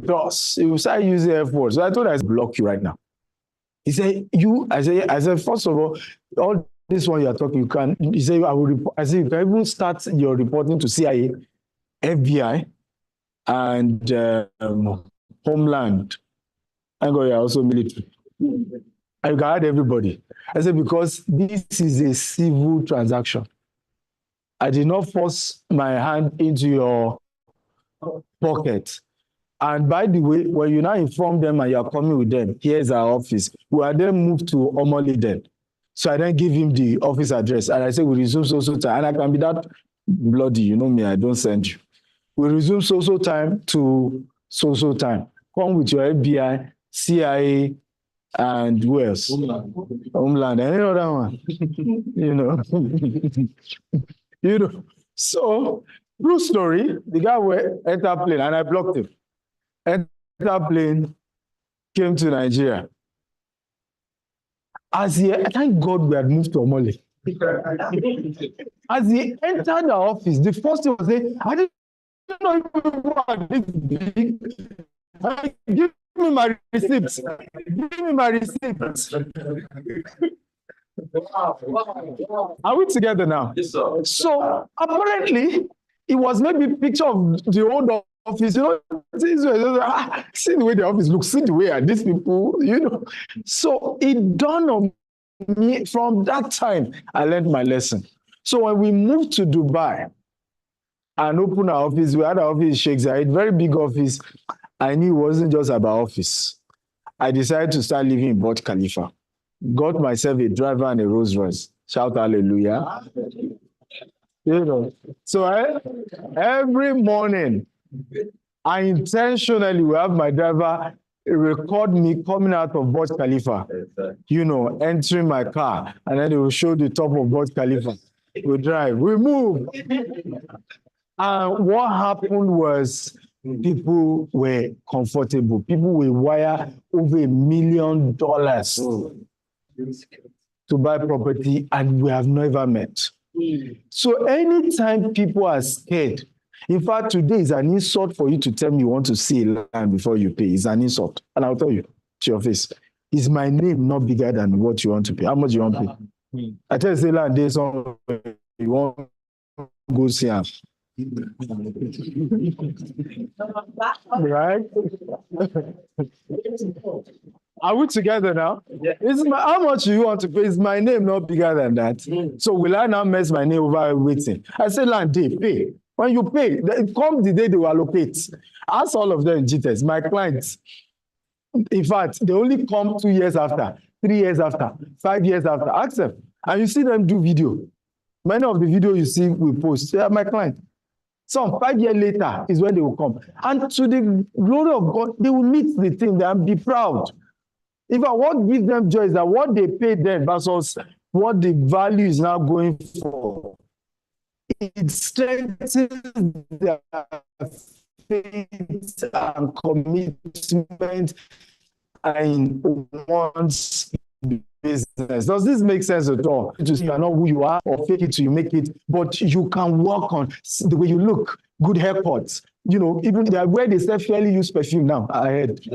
does. He will start using Air Force. So I told him, I block you right now. He said, I said, first of all this one you are talking, you can. He said, I will report. I said, you can even start your reporting to CIA, FBI, and Homeland. And you're also military. I got everybody. I said, because this is a civil transaction. I did not force my hand into your pocket. And by the way, when you now inform them and you're coming with them, here's our office. We are then moved to Omoli then. So I then give him the office address. And I say, we resume so time. And I can be that bloody, you know me, I don't send you. We resume so time to so time. Come with your FBI, CIA, and who else? Homeland. Any other one? So, true story, the guy went enter plane and I blocked him. Enter plane, came to Nigeria. Thank God we had moved to Omole. As he entered the office, the first thing was saying, I didn't know if people are this big. Give me my receipts. Give me my receipts. Are we together now? Yes, sir. So apparently, it was maybe a picture of the old office. See the way the office looks. See the way these people. So it dawned on me from that time. I learned my lesson. So when we moved to Dubai and opened our office, we had our office in Sheikh Zayed, very big office. I knew it wasn't just about office. I decided to start living in Burj Khalifa. Got myself a driver and a Rolls Royce. Shout hallelujah. So every morning, I intentionally will have my driver record me coming out of Burj Khalifa, entering my car, and then they will show the top of Burj Khalifa. We drive, we move. And what happened was, people were comfortable. People will wire over $1 million to buy property, and we have never met. So anytime people are scared, in fact, today is an insult for you to tell me you want to see a land before you pay. It's an insult. And I'll tell you to your face, is my name not bigger than what you want to pay? How much you want to pay? I tell you, say land, there's some you want to go see him. Right? Are we together now? How much do you want to pay? Is my name not bigger than that? So will I now mess my name over waiting? I say land day, pay. When you pay, it comes the day they will allocate. Ask all of them in GTS, my clients. In fact, they only come 2 years after. 3 years after, 5 years after. Ask them. And you see them do video. Many of the videos you see we post, they are my client. Some 5 years later is when they will come. And to the glory of God, they will meet the thing and be proud. In fact, what gives them joy is that what they paid them versus what the value is now going for. It strengthens their faith and commitment in one's business. Does this make sense at all? You are not who you are, or fake it till you make it, but you can work on the way you look, good haircuts. You know, even where they say fairly used perfume now, I heard.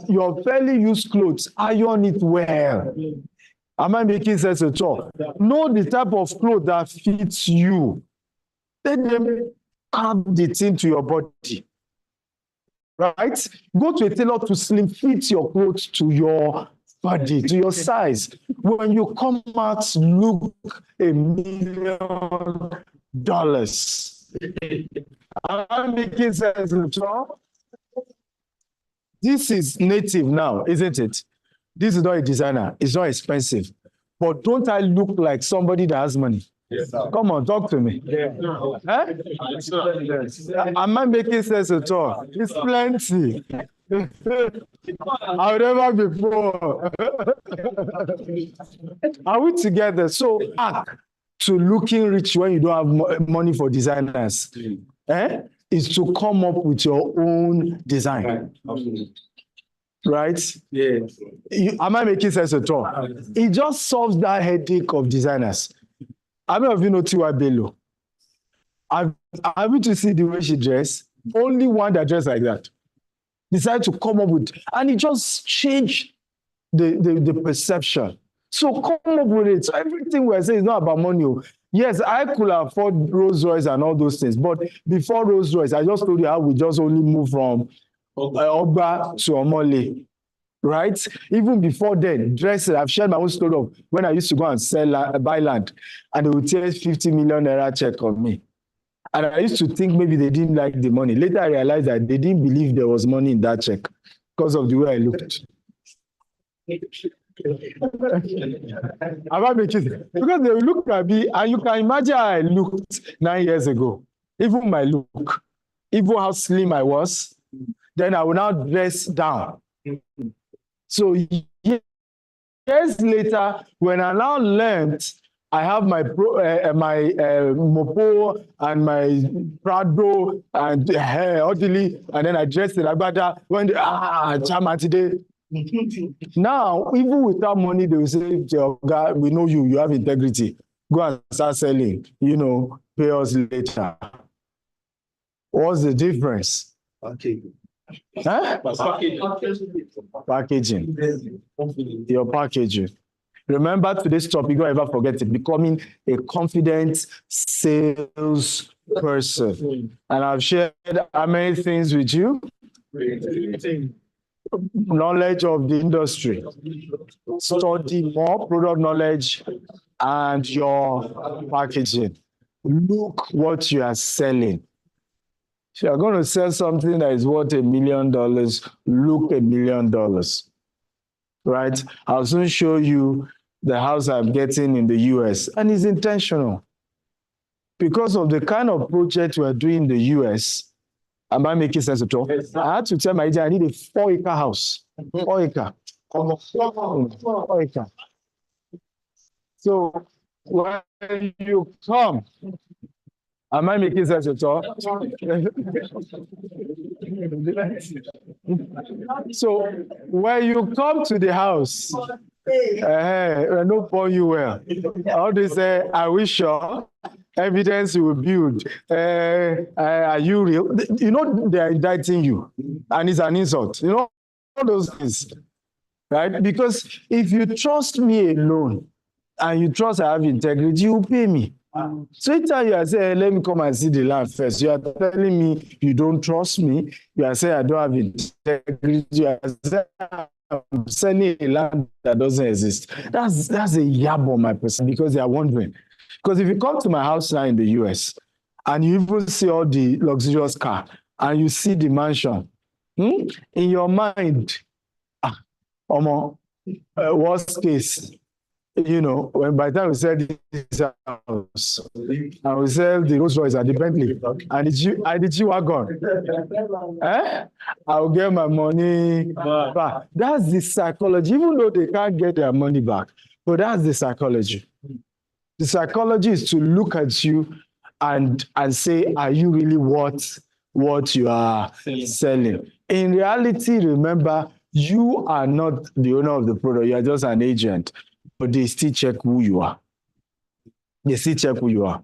Your fairly used clothes, iron it well. Am I making sense at all? Know the type of clothes that fits you. Let them carve the thing to your body. Right? Go to a tailor to slim fit your clothes to your body, to your size. When you come out, look $1 million. Am I making sense at all? This is native now, isn't it? This is not a designer. It's not expensive. But don't I look like somebody that has money? Yes, come on, talk to me. Yeah. Huh? Am I making sense at all? It's plenty. I've never before. Are we together? So back to looking rich when you don't have money for designers. Is to come up with your own design. Right? Yeah. Am I making sense at all? It just solves that headache of designers. How many of you know Tiwa Bello? I'm happy to see the way she dressed. Only one that dressed like that. Decided to come up with, and it just changed the perception. So come up with it. So everything we're saying is not about money. Yes, I could afford Rolls Royce and all those things, but before Rolls Royce, I just told you how we just only moved from Ogba to Omole, right? Even before then, dressing, I've shared my own story of when I used to go and buy land, and they would take 50 million naira check on me. And I used to think maybe they didn't like the money. Later, I realized that they didn't believe there was money in that check because of the way I looked. Because they looked at me, and you can imagine how I looked 9 years ago. Even my look, even how slim I was. Then I will now dress down. So years later, when I now learned, I have my Mopo and my Prado and hair orderly, and then I dressed in Agbada when Chama today. Now, even without money, they will say, God, we know you, you have integrity. Go and start selling, pay us later. What's the difference? Okay. Huh? Packaging. Your packaging. Remember today's topic, don't ever forget it, becoming a confident sales person. And I've shared how many things with you? Knowledge of the industry. Study more product knowledge and your packaging. Look what you are selling. If you're going to sell something that is worth $1 million, look $1 million. Right? I'll soon show you the house I'm getting in the US, and it's intentional. Because of the kind of project we're doing in the US, am I making sense at all? Yes, I had to tell my agent I need a 4-acre house. 4 acre. 4 acre. So when you come, am I making sense at all? So when you come to the house, no for you well. How they say, are we sure? Evidence you will build. Are you real? They are indicting you, and it's an insult. All those things, right? Because if you trust me alone, and you trust I have integrity, you pay me. So each time you are saying, let me come and see the land first, you are telling me you don't trust me. You are saying I don't have integrity. You are saying I'm selling a land that doesn't exist. That's a yab on my person, because they are wondering. Because if you come to my house now in the US and you even see all the luxurious car and you see the mansion, in your mind, Worst case, you know, when by the time we sell this house, and we sell the Rolls Royce and the Bentley and the G-Wagon, I'll get my money back. That's the psychology, even though they can't get their money back. But that's the psychology. The psychology is to look at you and say, are you really worth what you are selling? In reality, remember, you are not the owner of the product. You are just an agent. But they still check who you are. They still check who you are.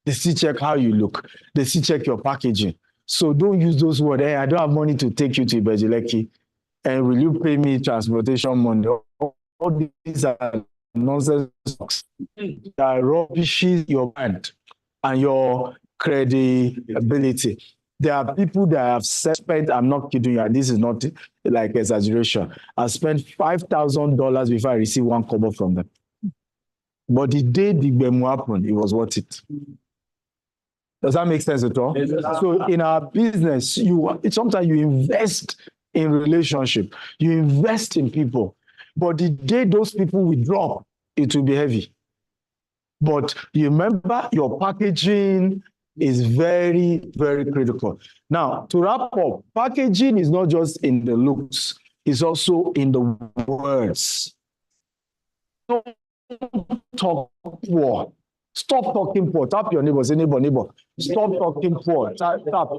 They still check how you look. They still check your packaging. So don't use those words. Hey, I don't have money to take you to Ibejileki. And will you pay me transportation money? All these are nonsense that rubbishes your brand and your credibility. There are people that have spent, I'm not kidding you, and this is not like exaggeration. I spent $5,000 before I received one kobo from them. But the day the memo happened, it was worth it. Does that make sense at all? So in our business, sometimes you invest in relationship, you invest in people. But the day those people withdraw, it will be heavy. But you remember your packaging is very, very critical. Now, to wrap up, packaging is not just in the looks, it's also in the words. Don't talk poor. Stop talking poor. Tap your neighbor, say neighbor. Stop talking poor. Tap. Stop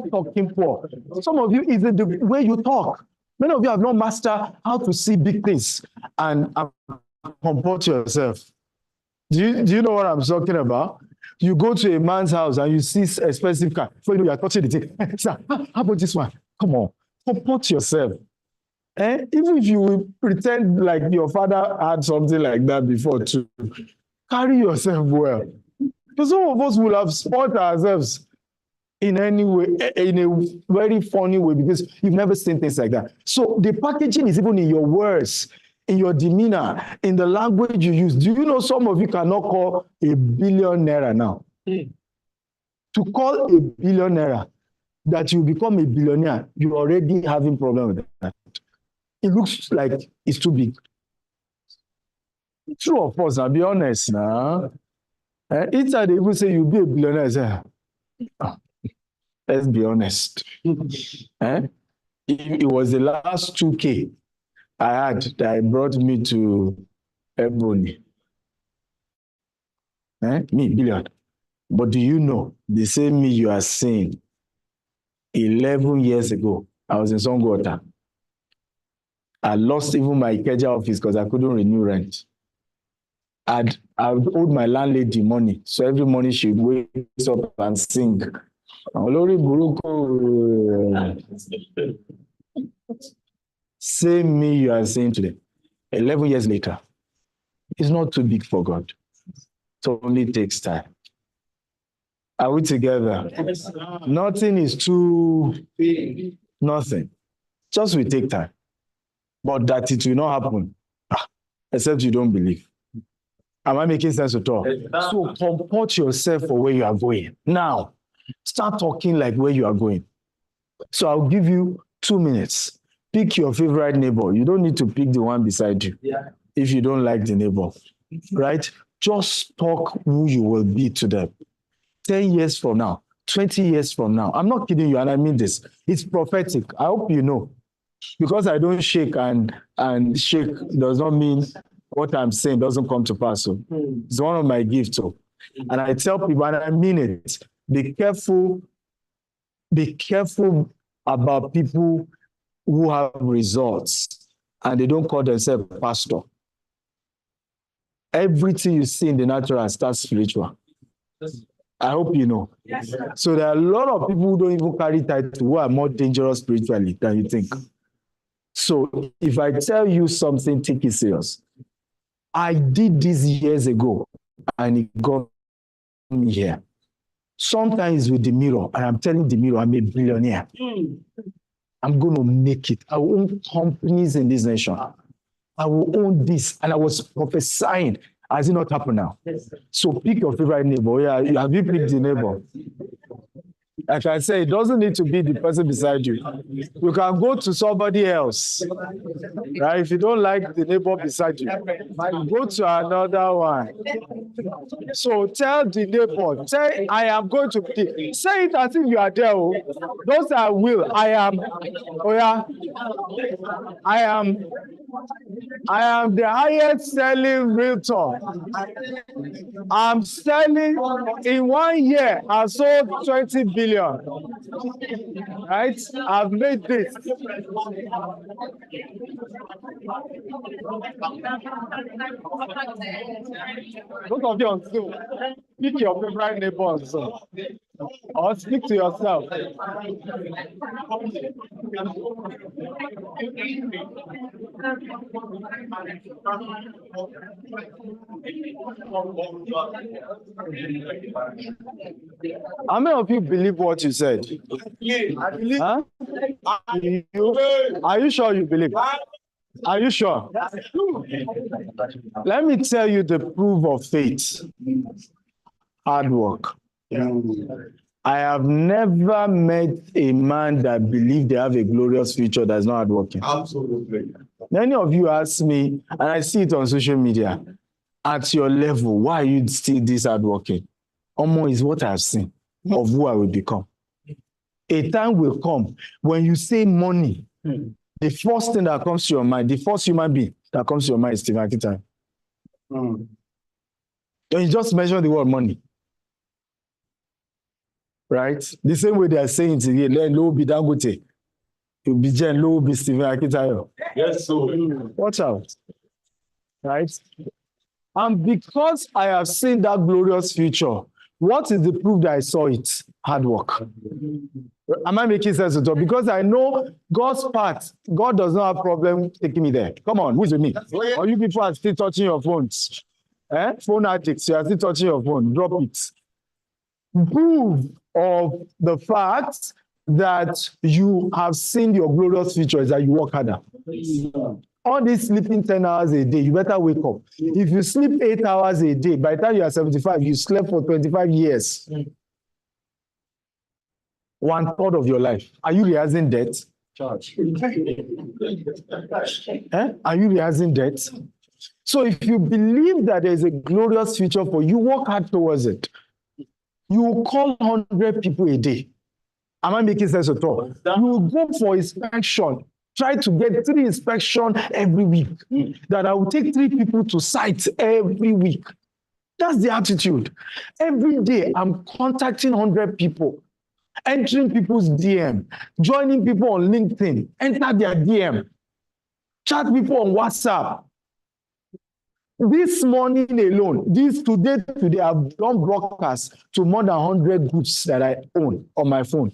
talking poor. Some of you, is it the way you talk? Many of you have not mastered how to see big things and comport yourself. Do you know what I'm talking about? You go to a man's house and you see a expensive car. So you are touching the thing. Sir, how about this one? Come on, comport yourself. Even if you pretend like your father had something like that before too, carry yourself well. Because some of us will have spoiled ourselves in any way, in a very funny way, because you've never seen things like that. So the packaging is even in your words, in your demeanor, in the language you use. Do you know some of you cannot call a billion naira now? To call a billion naira, that you become a billionaire, you're already having problem with that. It looks like it's too big. True of course, I'll be honest now. Inside they even say you'll be a billionaire. Say, let's be honest. It was the last 2K I had that brought me to Ebony. Me, billion. But do you know, the same me you are saying, 11 years ago, I was in Songwater. I lost even my Ikeja office because I couldn't renew rent. I owed my landlady money. So every morning she wakes up and sing. Same me you are saying today. 11 years later, it's not too big for God. It only takes time. Are we together? Yes. Nothing is too big. Nothing. Just will take time. But that it will not happen, except you don't believe. Am I making sense at all? So comport yourself for where you are going. Now, start talking like where you are going. So I'll give you 2 minutes. Pick your favorite neighbor. You don't need to pick the one beside you if you don't like the neighbor, right? Just talk who you will be to them. 10 years from now, 20 years from now. I'm not kidding you, and I mean this. It's prophetic. I hope you know. Because I don't shake and shake does not mean what I'm saying doesn't come to pass. So it's one of my gifts. So, and I tell people, and I mean it, be careful about people who have results and they don't call themselves pastor. Everything you see in the natural starts spiritual. I hope you know. Yes, so there are a lot of people who don't even carry title who are more dangerous spiritually than you think. So if I tell you something, take it serious. I did this years ago and it got me here. Sometimes with the mirror, and I'm telling the mirror, I'm a billionaire. I'm going to make it. I will own companies in this nation. I will own this. And I was prophesying. Has it not happened now? Yes, so pick your favorite neighbor. Yeah, have you picked the neighbor? Like I say, it doesn't need to be the person beside you. You can go to somebody else, right? If you don't like the neighbor beside you, go to another one. So tell the neighbor, say, I am going to be, say it as if you are there. Oh. Don't say I will, I am. Oh yeah. I am the highest selling realtor. I'm selling in 1 year. I sold 20 billion. Right? I've made this. Both of you on Zoom. Pick your favorite neighbor on Zoom. Or speak to yourself. How many of you believe what you said? Huh? Are you sure you believe? Are you sure? Let me tell you the proof of faith. Hard work. I have never met a man that believed they have a glorious future that's not hardworking. Absolutely. Many of you ask me, and I see it on social media, at your level, why are you still this hardworking? Almost is what I've seen of who I will become. A time will come when you say money, the first thing that comes to your mind, the first human being that comes to your mind is Stephen Akintayo. When you just mention the word money. Right? The same way they are saying it here, low be Dangote, you'll be Jen, low be Stephen Akintayo. Yes, so. Watch out. Right? And because I have seen that glorious future, what is the proof that I saw it? Hard work. Am I making sense at all? Because I know God's part. God does not have problem taking me there. Come on, who's with me? Or you people are still touching your phones. Phone addicts, you are still touching your phone. Drop it. Proof of the fact that you have seen your glorious future is that you work harder. All this sleeping 10 hours a day, you better wake up. If you sleep 8 hours a day, by the time you are 75, you slept for 25 years. 1/3 of your life. Are you realizing debt? Are you realizing debt? So if you believe that there is a glorious future for you, work hard towards it. You will call 100 people a day. Am I making sense at all? You will go for inspection. Try to get 3 inspections every week. That I will take 3 people to site every week. That's the attitude. Every day, I'm contacting 100 people, entering people's DM, joining people on LinkedIn, enter their DM, chat people on WhatsApp. This morning alone, today, I've done broadcasts to more than 100 groups that I own on my phone.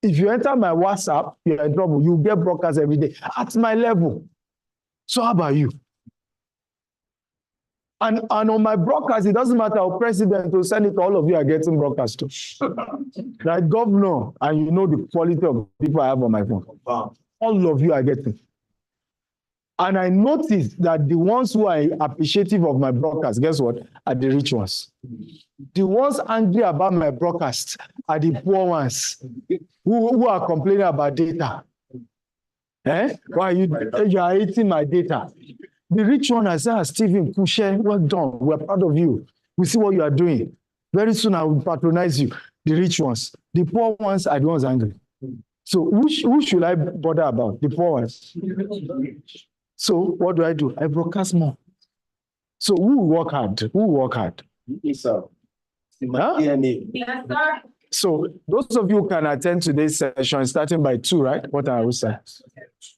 If you enter my WhatsApp, you're in trouble. You get broadcasts every day at my level. So how about you? And on my broadcast, it doesn't matter how president or senator, all of you are getting broadcast to. Like governor, and you know the quality of people I have on my phone. All of you are getting. And I noticed that the ones who are appreciative of my broadcast, guess what? Are the rich ones. The ones angry about my broadcast are the poor ones who are complaining about data. Why you are eating my data? The rich one has said, Stephen, Kushe, well done. We're proud of you. We see what you are doing. Very soon I will patronize you. The rich ones. The poor ones are the ones angry. So who should I bother about? The poor ones. So what do? I broadcast more. So who work hard? Who work hard? Yes, sir. Huh? So those of you who can attend today's session starting by 2, right? What I will say.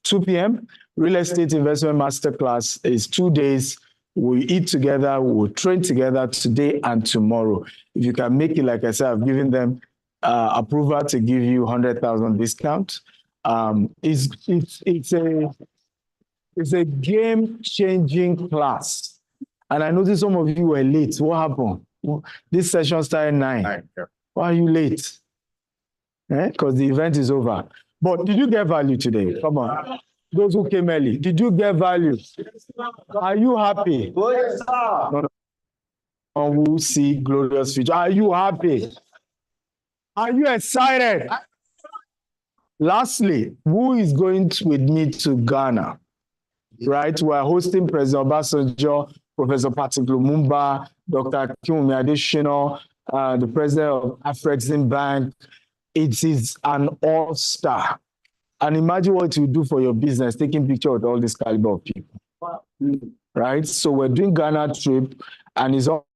2 p.m. Real Estate Investment Masterclass is 2 days. We eat together, we'll train together today and tomorrow. If you can make it, like I said, I've given them approval to give you 100,000 discount. It's a game-changing class. And I noticed some of you were late. What happened? This session started 9. Why are you late? Because the event is over. But did you get value today? Come on. Those who came early, did you get value? Are you happy? Yes, sir. And we'll see glorious future. Are you happy? Are you excited? Lastly, who is going with me to Ghana? Right? We're hosting President Obasanjo, Professor Patrick Lumumba, Dr. Akinwumi Adesina, the president of Afrexim Bank. It is an all-star. And imagine what you do for your business, taking picture with all this caliber of people. Right? So we're doing Ghana trip, and it's all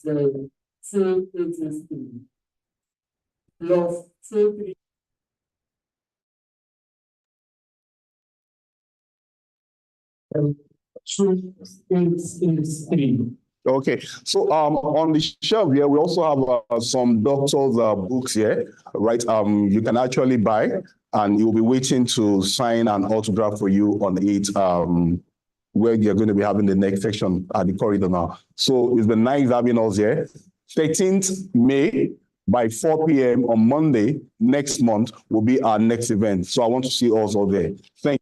So 283 plus 283. Two is three. Okay, so on the shelf here, we also have some doctors' books here, right? You can actually buy, and you'll be waiting to sign an autograph for you on it, where you're going to be having the next section at the corridor now. So it's been nice having us here. 13th May by 4 p.m. on Monday next month will be our next event. So I want to see us all there. Thank you.